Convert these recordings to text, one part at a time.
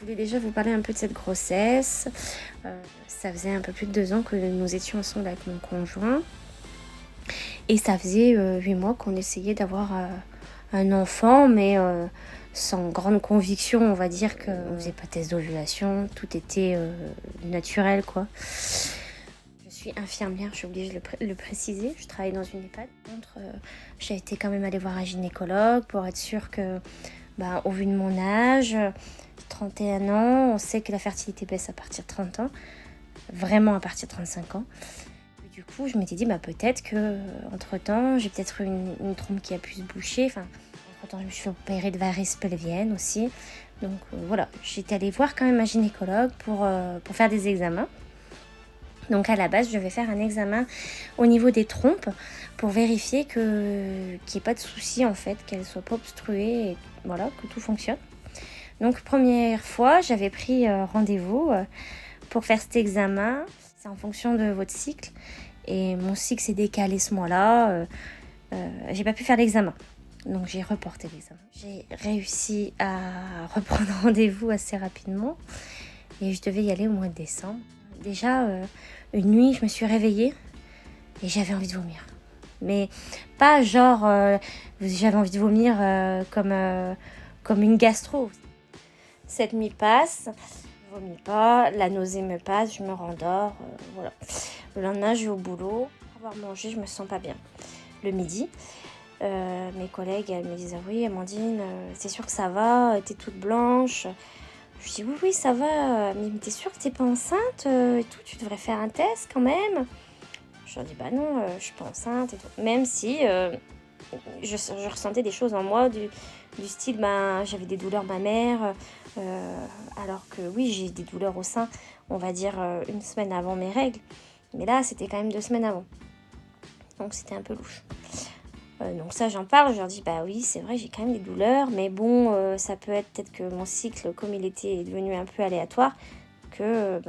voulais déjà vous parler un peu de cette grossesse. Ça faisait un peu plus de 2 ans que nous étions ensemble avec mon conjoint. Et ça faisait 8 mois qu'on essayait d'avoir un enfant, mais sans grande conviction. On va dire qu'on ne faisait pas de test d'ovulation, tout était naturel, quoi. Je suis infirmière, j'ai oublié de le préciser. Je travaille dans une EHPAD. Par contre, j'ai été quand même aller voir un gynécologue pour être sûre que, au vu de mon âge, 31 ans, on sait que la fertilité baisse à partir de 30 ans, vraiment à partir de 35 ans. Et du coup, je m'étais dit, peut-être que entre-temps, j'ai peut-être eu une trompe qui a pu se boucher. Enfin, entre-temps, je me suis fait opérer de varices pelviennes aussi. Donc voilà, j'étais allée voir quand même un gynécologue pour faire des examens. Donc à la base, je vais faire un examen au niveau des trompes pour vérifier qu'il n'y ait pas de souci en fait, qu'elles ne soient pas obstruées et voilà, que tout fonctionne. Donc première fois, j'avais pris rendez-vous pour faire cet examen. C'est en fonction de votre cycle et mon cycle s'est décalé ce mois-là. J'ai pas pu faire l'examen. Donc j'ai reporté l'examen. J'ai réussi à reprendre rendez-vous assez rapidement et je devais y aller au mois de décembre. Déjà, une nuit, je me suis réveillée et j'avais envie de vomir. Mais pas genre, j'avais envie de vomir comme une gastro. Cette nuit passe, je vomis pas, la nausée me passe, je me rendors, voilà. Le lendemain, je vais au boulot. Pour avoir mangé, je me sens pas bien. Le midi, mes collègues, elles me disent « Oui, Amandine, c'est sûr que ça va, t'es toute blanche ?» Je dis oui, ça va, mais t'es sûre que t'es pas enceinte et tout, tu devrais faire un test quand même. Je leur dis non, je suis pas enceinte et tout. Même si je ressentais des choses en moi du style, j'avais des douleurs mammaires, alors que oui, j'ai des douleurs au sein, on va dire 1 semaine avant mes règles. Mais là, c'était quand même 2 semaines avant. Donc c'était un peu louche. Donc ça, j'en parle, je leur dis oui, c'est vrai, j'ai quand même des douleurs, mais bon, ça peut être peut-être que mon cycle, comme il était devenu un peu aléatoire, que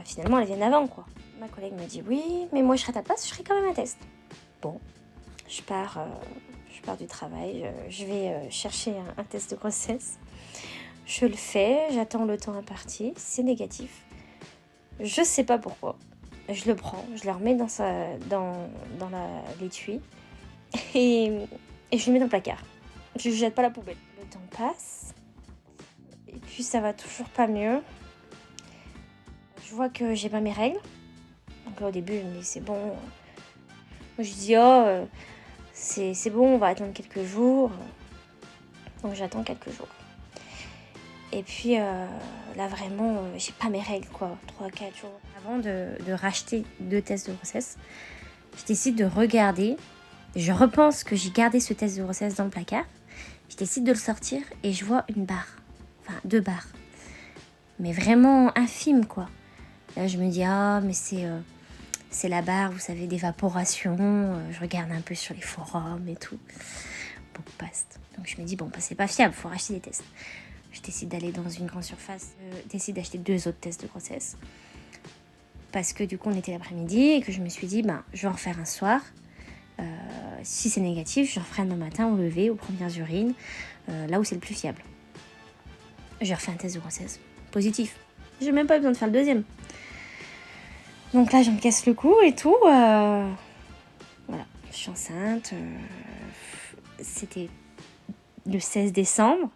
finalement, elle vienne avant, quoi. Ma collègue me dit oui, mais moi, je serai à ta place, je ferai quand même un test. Bon, je pars du travail, je vais chercher un test de grossesse. Je le fais, j'attends le temps imparti, c'est négatif. Je sais pas pourquoi. Je le prends, je le remets dans l'étui. Et je le mets dans le placard. Je ne jette pas la poubelle. Le temps passe. Et puis ça va toujours pas mieux. Je vois que j'ai pas mes règles. Donc là au début je me dis c'est bon. Je dis c'est bon, on va attendre quelques jours. Donc j'attends quelques jours. Et puis là vraiment j'ai pas mes règles quoi. 3-4 jours. Avant de racheter 2 tests de grossesse, je décide de regarder. Je repense que j'ai gardé ce test de grossesse dans le placard. Je décide de le sortir et je vois une barre. Enfin, 2 barres. Mais vraiment infime, quoi. Là, je me dis, mais c'est la barre, vous savez, d'évaporation. Je regarde un peu sur les forums et tout. Bon, paste. Donc, je me dis, c'est pas fiable, faut racheter des tests. Je décide d'aller dans une grande surface, décide d'acheter 2 autres tests de grossesse. Parce que du coup, on était l'après-midi et que je me suis dit, je vais en refaire un soir. Si c'est négatif, je referai demain matin au lever, aux premières urines, là où c'est le plus fiable. Je refais un test de grossesse positif. J'ai même pas besoin de faire le deuxième. Donc là, j'en casse le cou et tout. Voilà, je suis enceinte. C'était le 16 décembre.